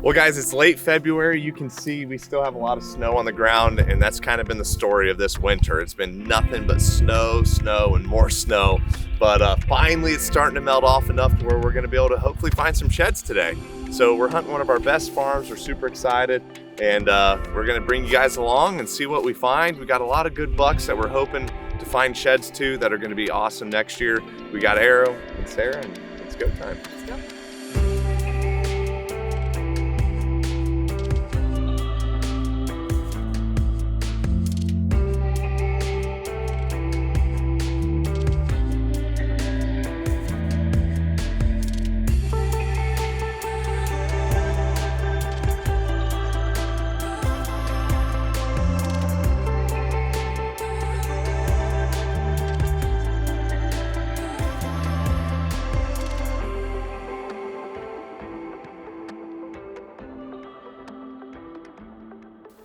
Well guys, it's late February. You can see we still have a lot of snow on the ground, and that's kind of been the story of this winter. It's been nothing but snow, and more snow. But finally it's starting to melt off enough to where we're gonna be able to hopefully find some sheds today. So we're hunting one of our best farms. We're super excited, and we're gonna bring you guys along and see what we find. We got a lot of good bucks that we're hoping to find sheds too that are gonna be awesome next year. We got Arrow and Sarah, and it's go time. Let's go.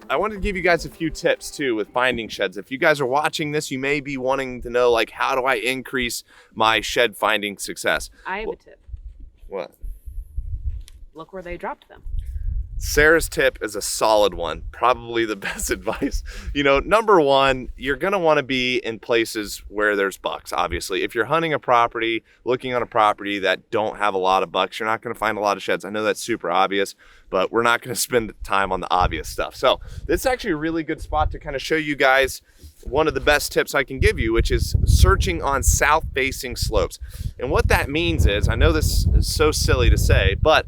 I wanted to give you guys a few tips too with finding sheds. If you guys are watching this, you may be wanting to know, like, how do I increase my shed finding success? I have a tip. What? Look where they dropped them. Sarah's tip is a solid one, probably the best advice. You know, number one, you're gonna wanna be in places where there's bucks, obviously. If you're hunting a property, looking on a property that don't have a lot of bucks, you're not gonna find a lot of sheds. I know that's super obvious, but we're not gonna spend time on the obvious stuff. So this is actually a really good spot to kind of show you guys one of the best tips I can give you, which is searching on south-facing slopes. And what that means is, I know this is so silly to say, but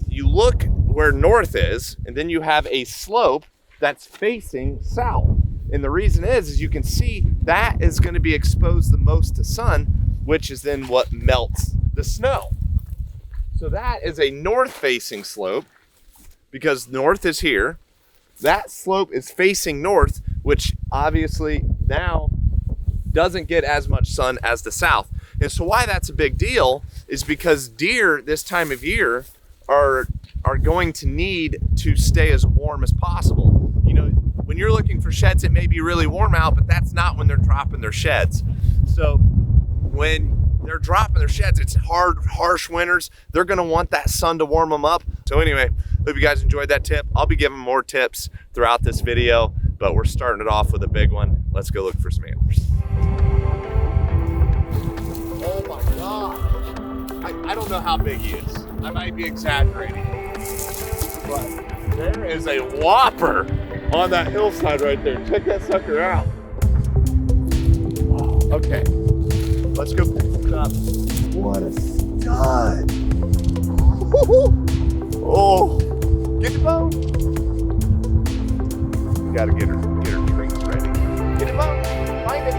you look where north is, and then you have a slope that's facing south. And the reason is you can see that is going to be exposed the most to sun, which is then what melts the snow. So that is a north-facing slope, because north is here. That slope is facing north, which obviously now doesn't get as much sun as the south. And so why that's a big deal is because deer this time of year are going to need to stay as warm as possible. You know, when you're looking for sheds, it may be really warm out, but that's not when they're dropping their sheds. So when they're dropping their sheds, it's hard, harsh winters. They're gonna want that sun to warm them up. So anyway, hope you guys enjoyed that tip. I'll be giving more tips throughout this video, but we're starting it off with a big one. Let's go look for some antlers. Oh my God. I don't know how big he is. I might be exaggerating, but there is a whopper on that hillside right there. Check that sucker out. Wow. Okay, let's go pick this up. What a stud. Oh, get the bone. You gotta get her treats ready. Get the bone, find it.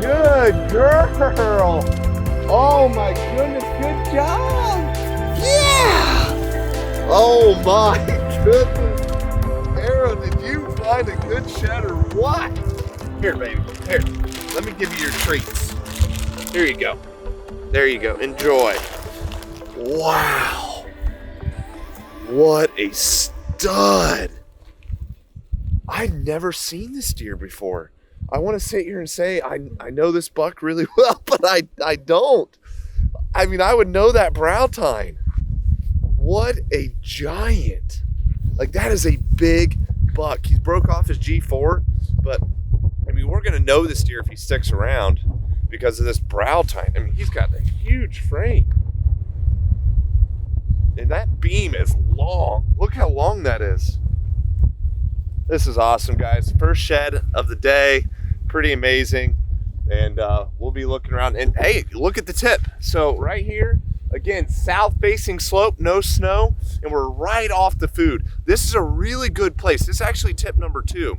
Good girl. Oh my goodness, good job. Yeah. Oh my goodness. Arrow, did you find a good shed or what? Here, baby, here. Let me give you your treats. Here you go. There you go, enjoy. Wow. What a stud. I've never seen this deer before. I want to sit here and say I know this buck really well, but I don't. I mean, I would know that brow tine. What a giant. Like, that is a big buck. He's broke off his G4, but I mean, we're going to know this deer if he sticks around because of this brow tine. I mean, he's got a huge frame. And that beam is long. Look how long that is. This is awesome, guys. First shed of the day. Pretty amazing. And we'll be looking around. And hey, look at the tip. So right here, again, south-facing slope, no snow, and we're right off the food. This is a really good place. This is actually tip number 2.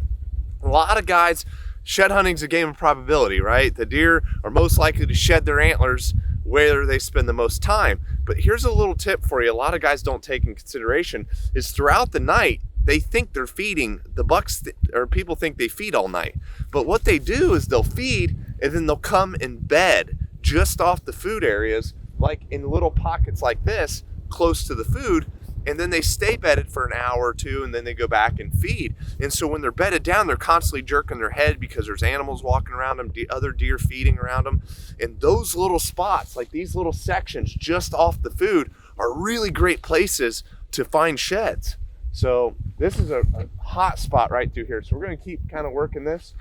A lot of guys, shed hunting's a game of probability, right? The deer are most likely to shed their antlers where they spend the most time. But here's a little tip for you. A lot of guys don't take in consideration is throughout the night, they think they're feeding. The bucks or people think they feed all night. But what they do is they'll feed and then they'll come in bed just off the food areas, like in little pockets like this, close to the food. and then they stay bedded for an hour or two, and then they go back and feed. And so when they're bedded down, they're constantly jerking their head because there's animals walking around them, other deer feeding around them. And those little spots, like these little sections just off the food, are really great places to find sheds. So this is a hot spot right through here. So we're gonna keep kind of working this.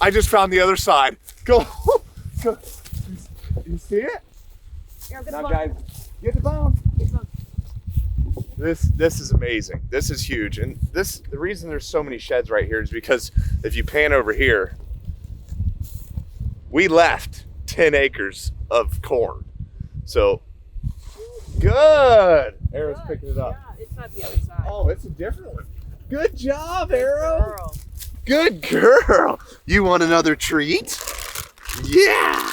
I just found the other side. Go, go. You see it? Here, Now guys, get the bone. This is amazing. This is huge. And the reason there's so many sheds right here is because if you pan over here, we left 10 acres of corn. So good. Arrow's picking it up. Yeah, it's not the other side. Oh, it's a different one. Good job, Arrow. Girl. Good girl. You want another treat? Yeah.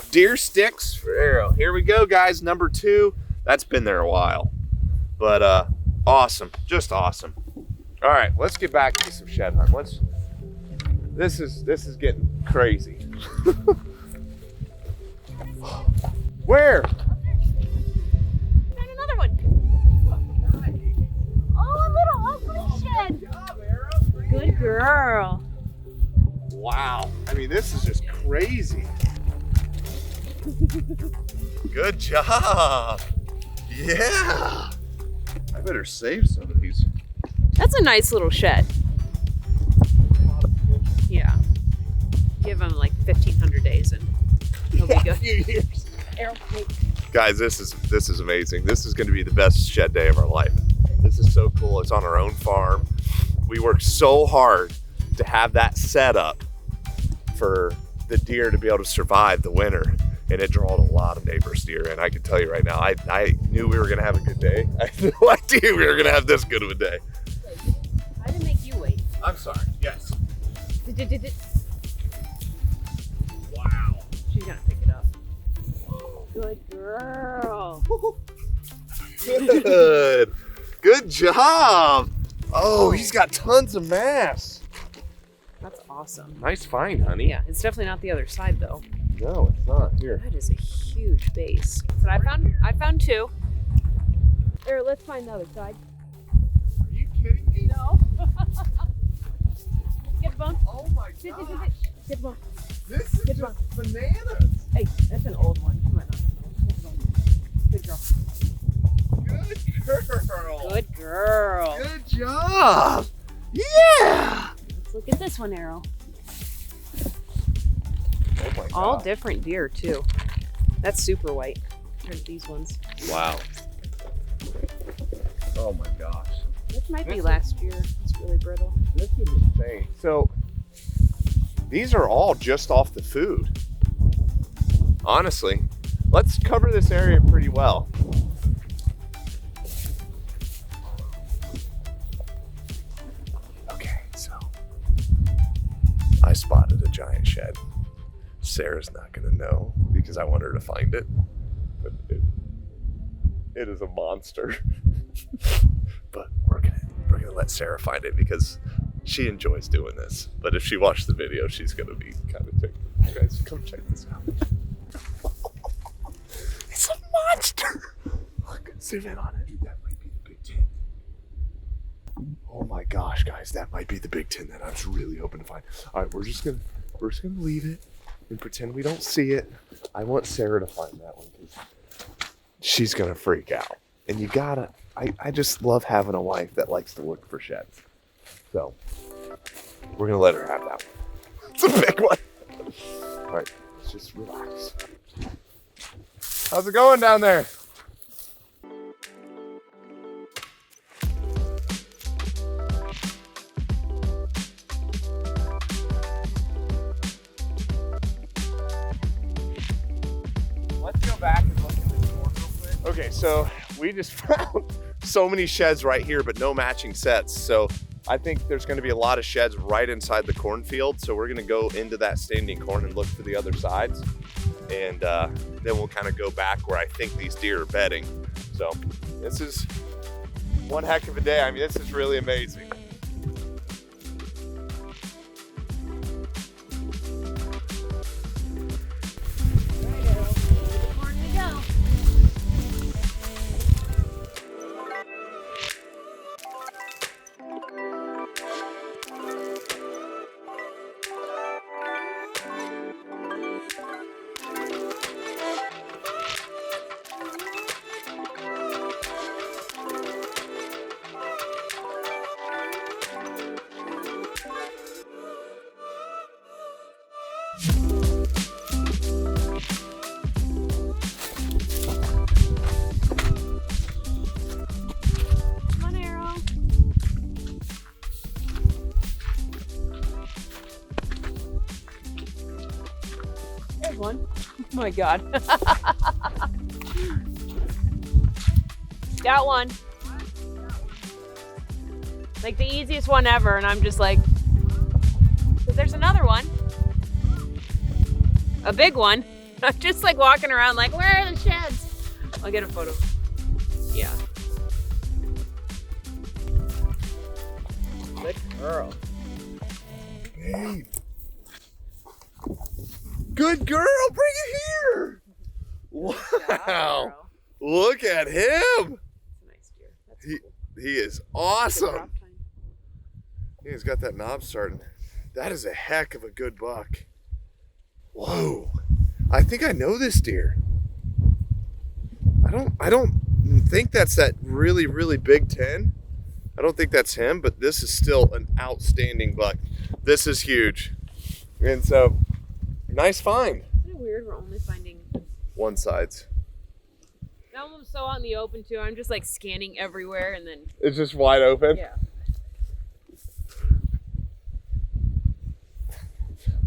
Deer sticks for Arrow. Here we go, guys. Number 2. That's been there a while, but awesome. Just awesome. All right, let's get back to some shed hunt. This is getting crazy. Where? Found another one. Oh, a little ugly shed. Good job, Arrow. Good girl. Wow. I mean, this is just crazy. Good job. Yeah. I better save some of these. That's a nice little shed. Yeah. Give him like 1,500 days and he'll be good. A few years. Arrow, wait. Guys, this is amazing. This is going to be the best shed day of our life. This is so cool. It's on our own farm. We worked so hard to have that set up for the deer to be able to survive the winter. And it drawed a lot of neighbors deer. And I can tell you right now, I knew we were going to have a good day. I had no idea we were going to have this good of a day. I didn't make you wait. I'm sorry. Yes. Did. Wow. She's gonna pick it up. Good girl. Good. Good job. Oh, he's got tons of mass. That's awesome. Nice find, honey. Yeah, it's definitely not the other side though. No, it's not. Here. That is a huge base. But I found 2. Here, let's find the other side. Are you kidding me? No. Get the bone. Oh my Sit. gosh. Get the bone. This is Get just bananas. Hey, that's an old one. Come on. Get the bone. Good girl. Good girl. Good girl. Good job. Yeah. Let's look at this one, Arrow. Oh my All God. different deer too. That's super white. Here's these ones. Wow. Oh my gosh. This might be This is- last year. It's really brittle. This is insane. So these are all just off the food. Honestly, let's cover this area pretty well. Okay, so I spotted a giant shed. Sarah's not gonna know because I want her to find it, but it is a monster. But we're gonna let Sarah find it because she enjoys doing this. But if she watched the video, she's gonna be kind of tickled. You guys, come check this out. It's a monster. Look, zoom in on it. That might be the big 10. Oh my gosh, guys, that might be the big 10 that I was really hoping to find. All right, we're just gonna leave it and pretend we don't see it. I want Sarah to find that one because she's gonna freak out. And you gotta, I just love having a wife that likes to look for sheds. So we're gonna let her have that one. It's a big one. All right, let's just relax. How's it going down there? Let's go back and look at this corn real quick. Okay, so we just found so many sheds right here, but no matching sets. So I think there's going to be a lot of sheds right inside the cornfield. So we're going to go into that standing corn and look for the other sides. And then we'll kind of go back where I think these deer are bedding. So this is one heck of a day. I mean, this is really amazing. my God. Got one. Like the easiest one ever, and I'm just like, but there's another one. A big one. I'm just like walking around like, where are the sheds? I'll get a photo. Yeah. Good girl. Hey. Good girl, bring it here. Wow. Look at him. That's a nice deer. That's cool. He is awesome. He's got that knob starting. That is a heck of a good buck. Whoa. I think I know this deer. I don't think that's that really, really big 10. I don't think that's him, but this is still an outstanding buck. This is huge. And so, nice find. Isn't it weird we're only finding one sides? That one's so out in the open too. I'm just like scanning everywhere and then. It's just wide open? Yeah.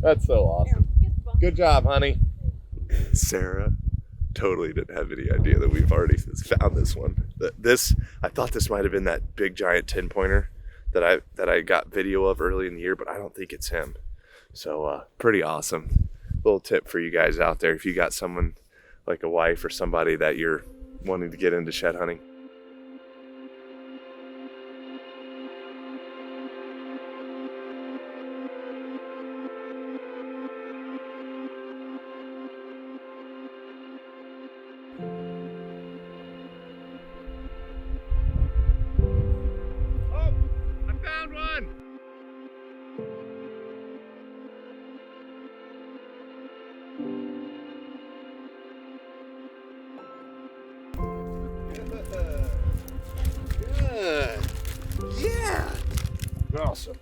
That's so awesome. Here, get the bump. Good job, honey. Sarah totally didn't have any idea that we've already found this one. I thought this might have been that big giant 10-pointer that I got video of early in the year, but I don't think it's him. So pretty awesome. Little tip for you guys out there if you got someone like a wife or somebody that you're wanting to get into shed hunting. Found one! Good. Yeah. Awesome.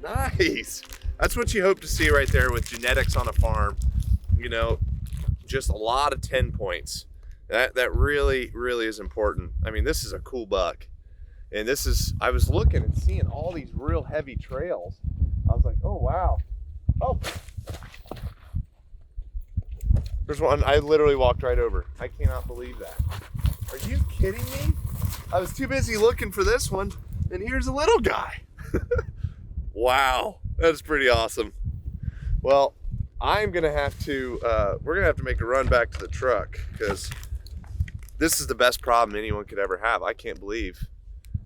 Nice. That's what you hope to see right there with genetics on a farm. You know, just a lot of 10 points. That really, really is important. I mean, this is a cool buck. And I was looking and seeing all these real heavy trails. I was like, oh, wow. Oh. There's one I literally walked right over. I cannot believe that. Are you kidding me? I was too busy looking for this one, and here's a little guy. Wow, that's pretty awesome. Well, we're gonna have to make a run back to the truck because this is the best problem anyone could ever have. I can't believe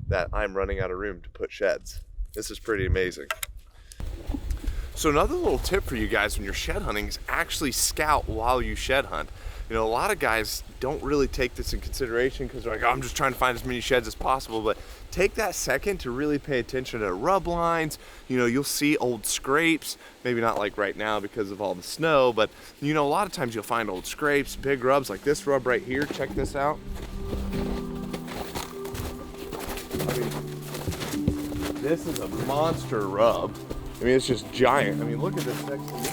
that I'm running out of room to put sheds. This is pretty amazing. So another little tip for you guys when you're shed hunting is actually scout while you shed hunt. You know, a lot of guys don't really take this in consideration because they're like, oh, I'm just trying to find as many sheds as possible, but take that second to really pay attention to rub lines. You know, you'll see old scrapes, maybe not like right now because of all the snow, but you know, a lot of times you'll find old scrapes, big rubs like this rub right here. Check this out. I mean, this is a monster rub. I mean, it's just giant. I mean, look at this next to me.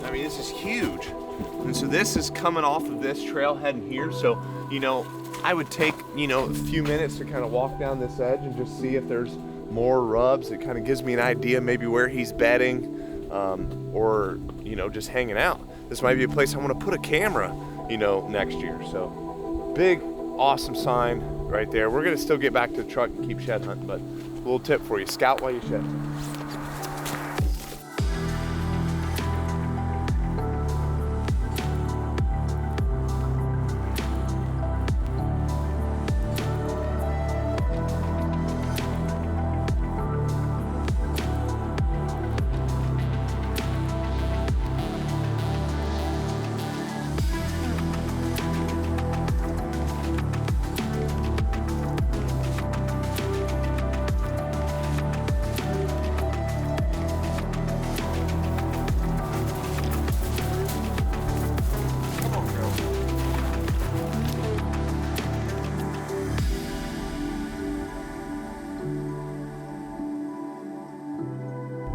I mean, this is huge. And so this is coming off of this trailhead in here. So, you know, I would take, you know, a few minutes to kind of walk down this edge and just see if there's more rubs. It kind of gives me an idea maybe where he's bedding or, you know, just hanging out. This might be a place I want to put a camera, you know, next year. So big, awesome sign right there. We're gonna still get back to the truck and keep shed hunting, but a little tip for you, scout while you shed.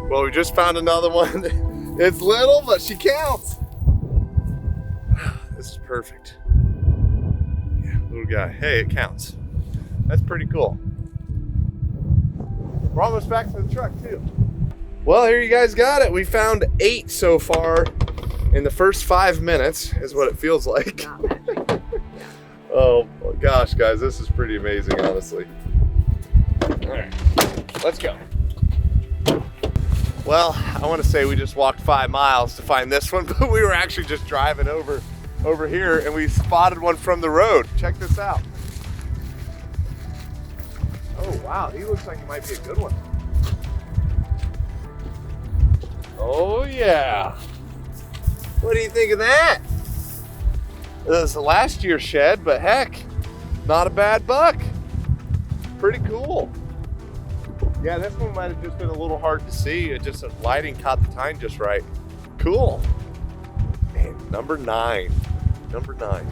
Well, we just found another one. It's little, but she counts. This is perfect. Yeah, little guy. Hey, it counts. That's pretty cool. We're almost back to the truck too. Well, here you guys got it. We found 8 so far. in the first 5 minutes is what it feels like. Not matching. Oh gosh, guys, this is pretty amazing, honestly. All right, let's go. Well, I want to say we just walked 5 miles to find this one, but we were actually just driving over here and we spotted one from the road. Check this out. Oh wow, he looks like he might be a good one. Oh yeah. What do you think of that? It was last year's shed, but heck, not a bad buck. Pretty cool. Yeah, this one might have just been a little hard to see. It just, the lighting caught the time just right. Cool. Man, number 9. Number 9.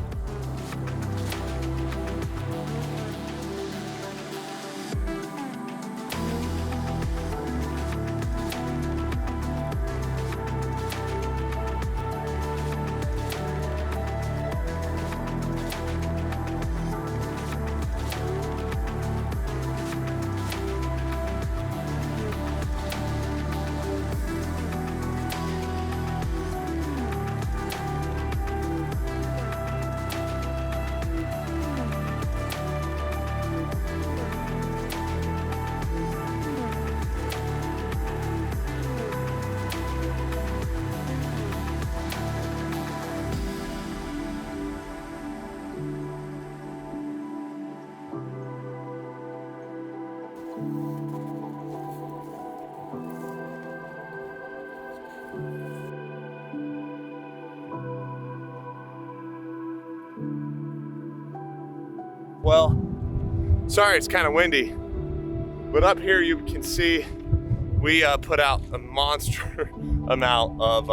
Well, sorry it's kind of windy, but up here you can see we put out a monster amount of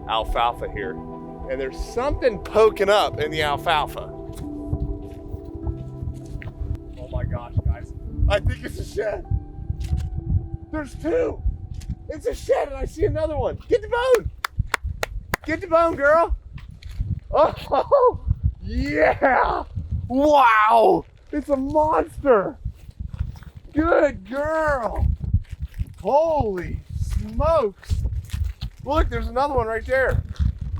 alfalfa here. And there's something poking up in the alfalfa. Oh my gosh, guys. I think it's a shed. There's 2. It's a shed and I see another one. Get the bone. Get the bone, girl. Oh, yeah. Wow, it's a monster. Good girl. Holy smokes. Look, there's another one right there.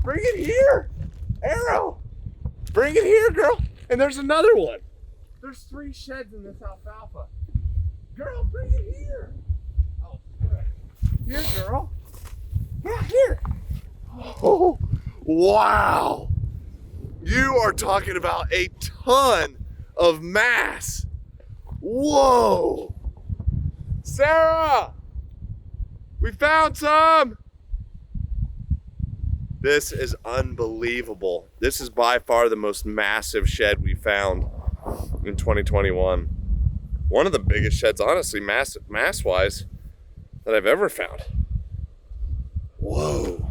Bring it here, Arrow. Bring it here, girl. And there's another one. There's 3 sheds in this alfalfa. Girl, bring it here. Oh, good. Here, girl. Yeah, here. Oh, wow. You are talking about a ton of mass. Whoa. Sarah, we found some. This is unbelievable. This is by far the most massive shed we found in 2021. One of the biggest sheds, honestly, mass-wise, that I've ever found. Whoa.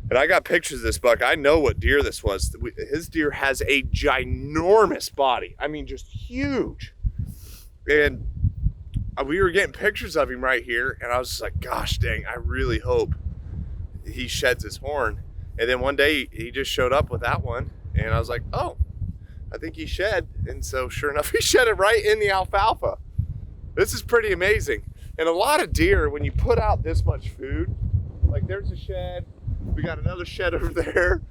And I got pictures of this buck. I know what deer this was. His deer has a ginormous body. I mean, just huge. And we were getting pictures of him right here. And I was just like, gosh dang, I really hope he sheds his horn. And then one day he just showed up with that one. And I was like, oh, I think he shed. And so sure enough, he shed it right in the alfalfa. This is pretty amazing. And a lot of deer, when you put out this much food, like there's a shed, we got another shed over there.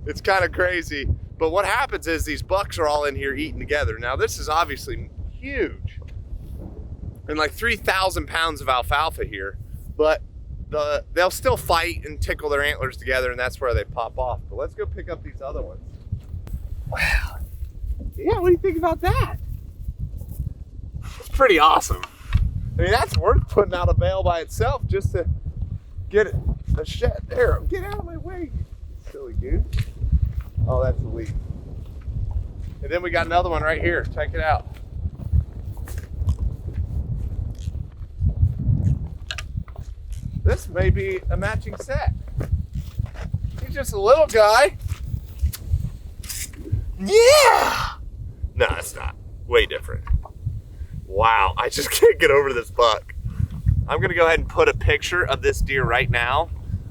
It's kind of crazy. But what happens is these bucks are all in here eating together. Now this is obviously huge. And like 3,000 pounds of alfalfa here. But they'll still fight and tickle their antlers together, and that's where they pop off. But let's go pick up these other ones. Wow. Yeah, what do you think about that? It's pretty awesome. I mean, that's worth putting out a bale by itself just to get it. A shed there. Get out of my way, silly dude. Oh, that's a leaf. And then we got another one right here. Check it out. This may be a matching set. He's just a little guy. Yeah! No, it's not. Way different. Wow, I just can't get over this buck. I'm gonna go ahead and put a picture of this deer right now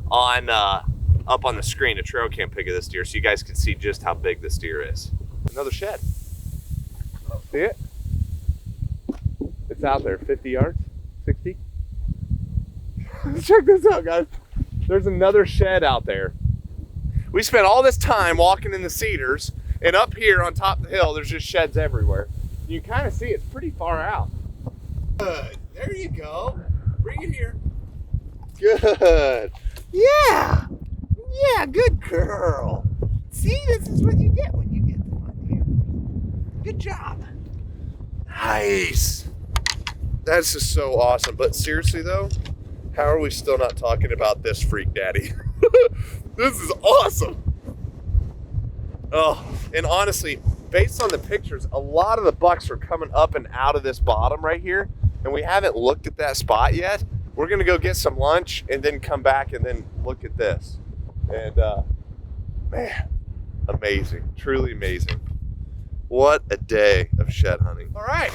on up on the screen, a trail cam pic of this deer, so you guys can see just how big this deer is. Another shed. See it? It's out there, 50 yards, 60. Check this out, guys. there's another shed out there. We spent all this time walking in the cedars, and up here on top of the hill, there's just sheds everywhere. You can kind of see it's pretty far out. Good. There you go. Bring it here. Good. Yeah. Yeah, good girl. See, this is what you get when you get the one here. Good job. Nice. That's just so awesome. But seriously though, how are we still not talking about this freak daddy? This is awesome. Oh, and honestly, based on the pictures, a lot of the bucks are coming up and out of this bottom right here, and we haven't looked at that spot yet. We're gonna go get some lunch and then come back and then look at this. And man, amazing, truly amazing. What a day of shed hunting. All right,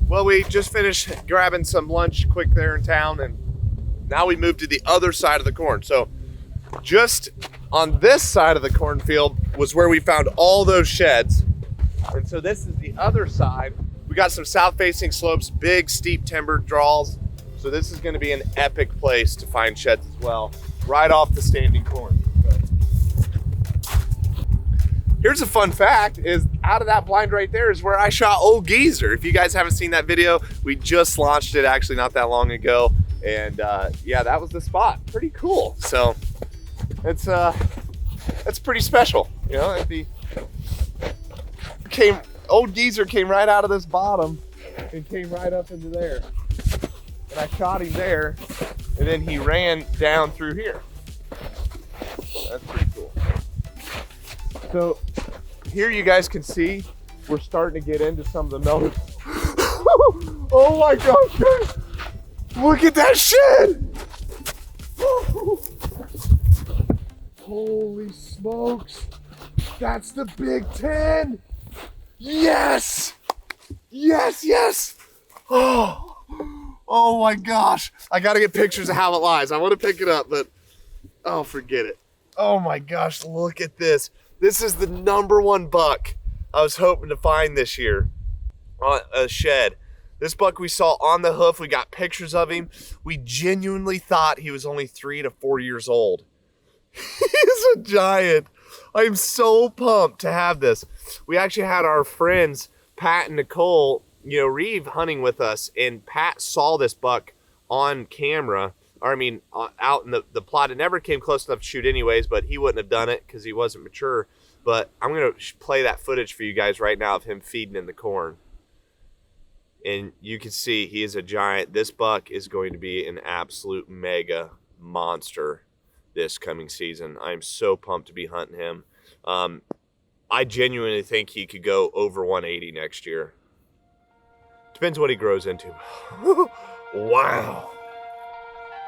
well, we just finished grabbing some lunch quick there in town, and now we moved to the other side of the corn. So just on this side of the cornfield was where we found all those sheds. And so this is the other side. We got some south facing slopes, big steep timber draws. So this is gonna be an epic place to find sheds as well, right off the standing corn. Here's a fun fact, is out of that blind right there is where I shot Old Geezer. If you guys haven't seen that video, we just launched it actually not that long ago. And yeah, that was the spot. Pretty cool. So it's pretty special. You know, Old Geezer came right out of this bottom and came right up into there. And I shot him there, and then he ran down through here. That's pretty cool. So here you guys can see we're starting to get into some of the melted. Oh my gosh, guys. Look at that shed. Holy smokes. That's the Big 10. Yes. Yes, yes. Oh my gosh. I got to get pictures of how it lies. I want to pick it up, but oh, forget it. Oh my gosh, look at this. This is the #1 buck I was hoping to find this year on a shed. This buck we saw on the hoof, we got pictures of him. We genuinely thought he was only 3 to 4 years old. He's a giant. I'm so pumped to have this. We actually had our friends, Pat and Nicole, Reeve hunting with us, and Pat saw this buck on camera. Or I mean, out in the plot. It never came close enough to shoot anyways, but he wouldn't have done it because he wasn't mature. But I'm going to play that footage for you guys right now of him feeding in the corn. And you can see he is a giant. This buck is going to be an absolute mega monster this coming season. I'm so pumped to be hunting him. I genuinely think he could go over 180 next year. Depends what he grows into. Wow.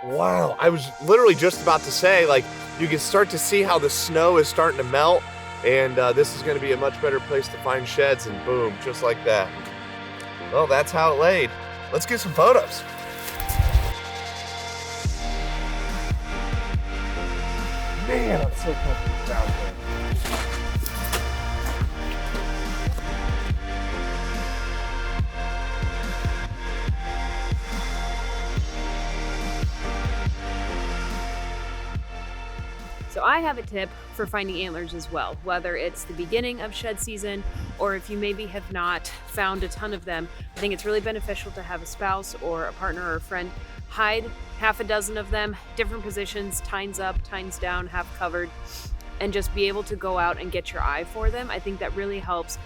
Wow, I was literally just about to say, like, you can start to see how the snow is starting to melt, and this is going to be a much better place to find sheds, and boom, just like that. Well, that's how it laid. Let's get some photos. Man, I'm so pumped to be out there. So I have a tip for finding antlers as well, whether it's the beginning of shed season or if you maybe have not found a ton of them. I think it's really beneficial to have a spouse or a partner or a friend hide half a dozen of them, different positions, tines up, tines down, half covered, and just be able to go out and get your eye for them. I think that really helps,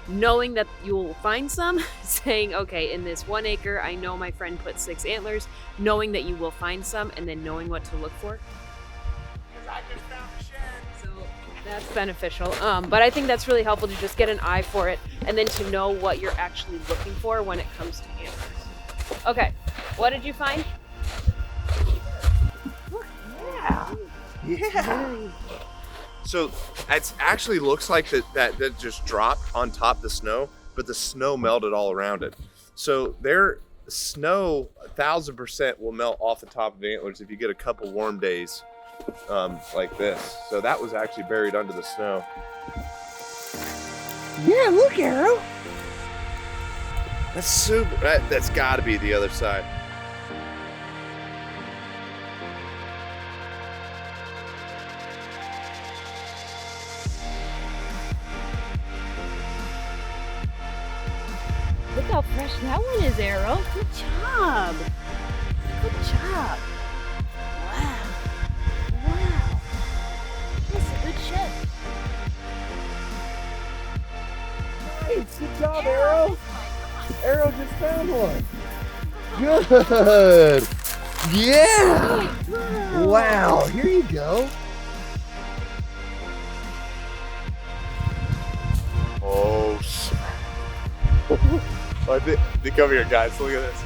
knowing that you will find some, saying, okay, in this 1 acre, I know my friend put 6 antlers, knowing that you will find some, and then knowing what to look for. I just found a shed. So that's beneficial. But I think that's really helpful to just get an eye for it and then to know what you're actually looking for when it comes to antlers. Okay, what did you find? Yeah. Yeah. So it actually looks like that just dropped on top of the snow, but the snow melted all around it. So their snow 1000% will melt off the top of the antlers if you get a couple warm days. Like this. So that was actually buried under the snow. Yeah, look, Arrow. That's super. That's got to be the other side. how fresh that one is, Arrow. Good job. Good job. Wow. Wow. That's a good shed. Nice. Good job, Arrow. Arrow just found one. Good. Yeah. Wow. Here you go. Oh, shit. Come here, guys. Look at this.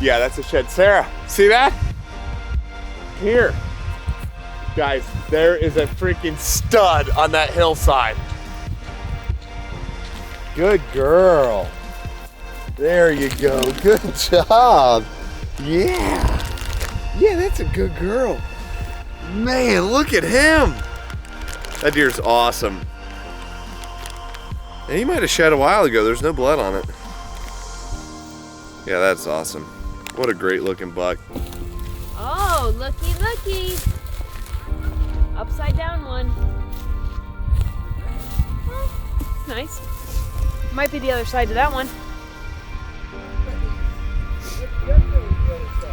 Yeah, that's a shed. Sarah, see that? Here. Guys, there is a freaking stud on that hillside. Good girl. There you go. Good job. Yeah. Yeah, that's a good girl. Man, look at him. That deer's awesome. And he might have shed a while ago. There's no blood on it. Yeah, that's awesome. What a great looking buck. Oh, looky, looky. Upside down one. Oh, it's nice. Might be the other side to that one.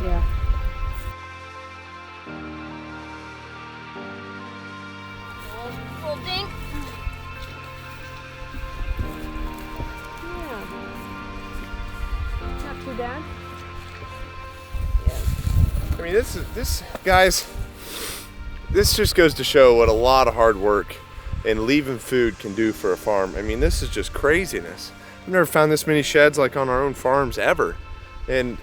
Yeah. Full dink. Yeah. Not too bad. Yeah. I mean, this guys, this just goes to show what a lot of hard work and leaving food can do for a farm. I mean, this is just craziness. I've never found this many sheds like on our own farms ever. And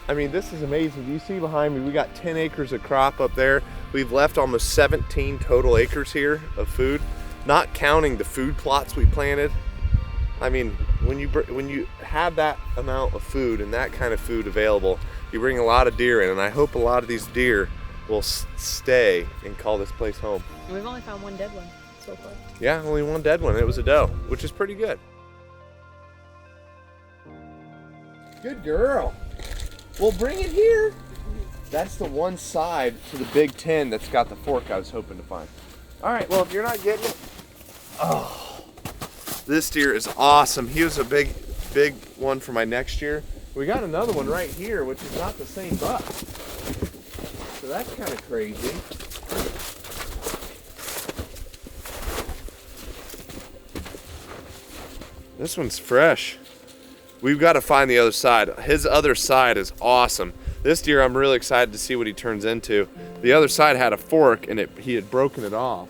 I mean, this is amazing. You see behind me, we got 10 acres of crop up there. We've left almost 17 total acres here of food, not counting the food plots we planted. I mean, when you have that amount of food and that kind of food available, you bring a lot of deer in, and I hope a lot of these deer will stay and call this place home. We've only found one dead one so far. Yeah, only one dead one. It was a doe, which is pretty good. Good girl. Well, bring it here. That's the one side to the big 10 that's got the fork I was hoping to find. All right, well, if you're not getting it, oh, this deer is awesome. He was a big one for my next year. We got another one right here, which is not the same buck. So that's kind of crazy. This one's fresh. We've got to find the other side. His other side is awesome. This deer, I'm really excited to see what he turns into. The other side had a fork and he had broken it off.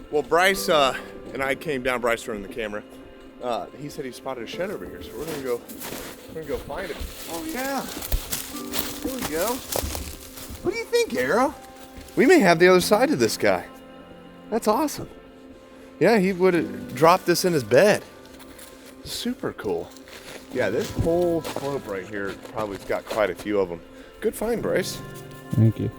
Well, Bryce and I came down. Bryce running the camera. He said he spotted a shed over here, so we're gonna go find it. Oh yeah, here we go. What do you think, Arrow? We may have the other side of this guy. That's awesome. Yeah, he would have dropped this in his bed. Super cool. Yeah, this whole slope right here probably's got quite a few of them. Good find, Bryce. Thank you.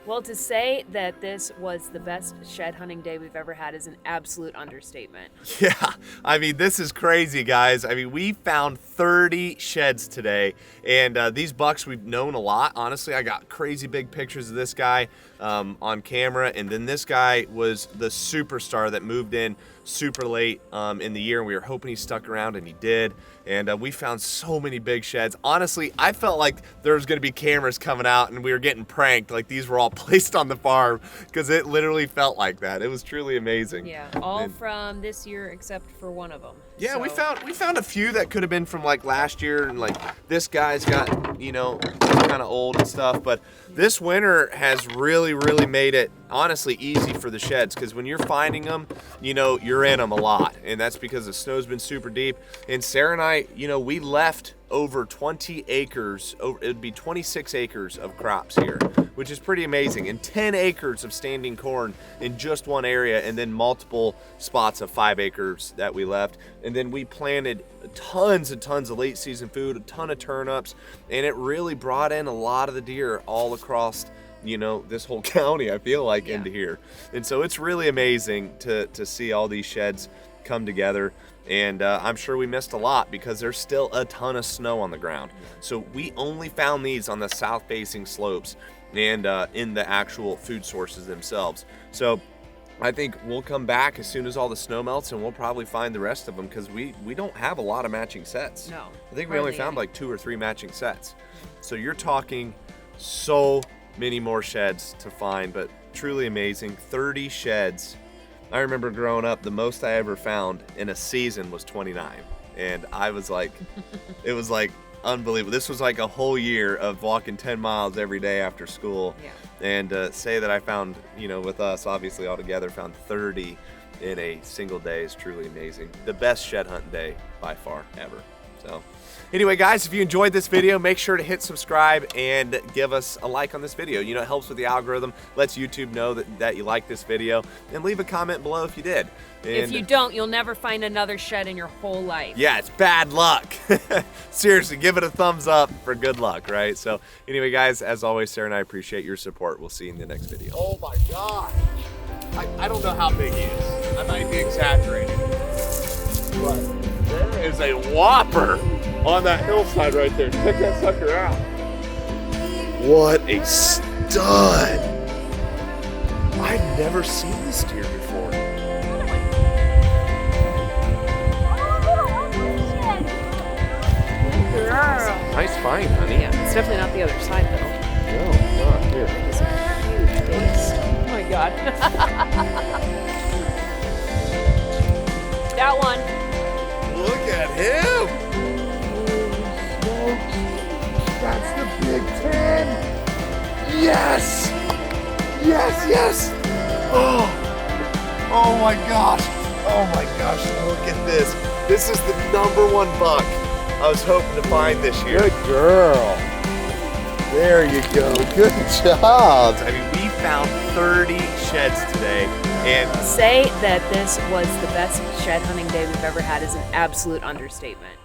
Well, to say that this was the best shed hunting day we've ever had is an absolute understatement. Yeah, I mean, this is crazy, guys. I mean, we found 30 sheds today, and these bucks we've known a lot. Honestly, I got crazy big pictures of this guy on camera, and then this guy was the superstar that moved in super late in the year, and we were hoping he stuck around, and he did. And we found so many big sheds. Honestly, I felt like there was gonna be cameras coming out and we were getting pranked, like these were all placed on the farm, because it literally felt like that. It was truly amazing. Yeah, all from this year except for one of them. Yeah, so. we found a few that could have been from like last year, and like this guy's got, you know, kind of old and stuff, but this winter has really made it honestly easy for the sheds, because when you're finding them, you know, you're in them a lot, and that's because the snow's been super deep. And Sarah and I, you know, we left over 20 acres, it would be 26 acres of crops here, which is pretty amazing, and 10 acres of standing corn in just one area, and then multiple spots of 5 acres that we left. And then we planted tons and tons of late season food, a ton of turnips, and it really brought in a lot of the deer all across, you know, this whole county, I feel like, into here. And so it's really amazing to see all these sheds come together. And I'm sure we missed a lot because there's still a ton of snow on the ground. So we only found these on the south facing slopes and in the actual food sources themselves. So I think we'll come back as soon as all the snow melts, and we'll probably find the rest of them because we don't have a lot of matching sets. No. I think we only found like 2 or 3 matching sets. So you're talking so many more sheds to find, but truly amazing. 30 sheds. I remember growing up, the most I ever found in a season was 29. And I was like, it was like unbelievable. This was like a whole year of walking 10 miles every day after school. Yeah. And say that I found, you know, with us, obviously all together, found 30 in a single day is truly amazing. The best shed hunting day by far ever. So anyway, guys, if you enjoyed this video, make sure to hit subscribe and give us a like on this video. You know, it helps with the algorithm, lets YouTube know that you like this video, and leave a comment below if you did. And if you don't, you'll never find another shed in your whole life. yeah, it's bad luck. Seriously, give it a thumbs up for good luck, right? So anyway, guys, as always, Sarah and I appreciate your support. We'll see you in the next video. Oh my God. I don't know how big he is. I might be exaggerating. But there is a whopper on that hillside right there. Check that sucker out. What a stud. I've never seen this deer before. Nice find, honey. Yeah, it's definitely not the other side though. No, it's not. Here. It's a huge base. Oh my God. That one. Look at him. That's the Big Ten. Yes. Yes, yes. Oh my gosh. Oh my gosh, look at this. This is the #1 buck I was hoping to find this year. Good girl. There you go. Good job. I mean, we found 30 sheds today. And Say that this was the best shed hunting day we've ever had is an absolute understatement.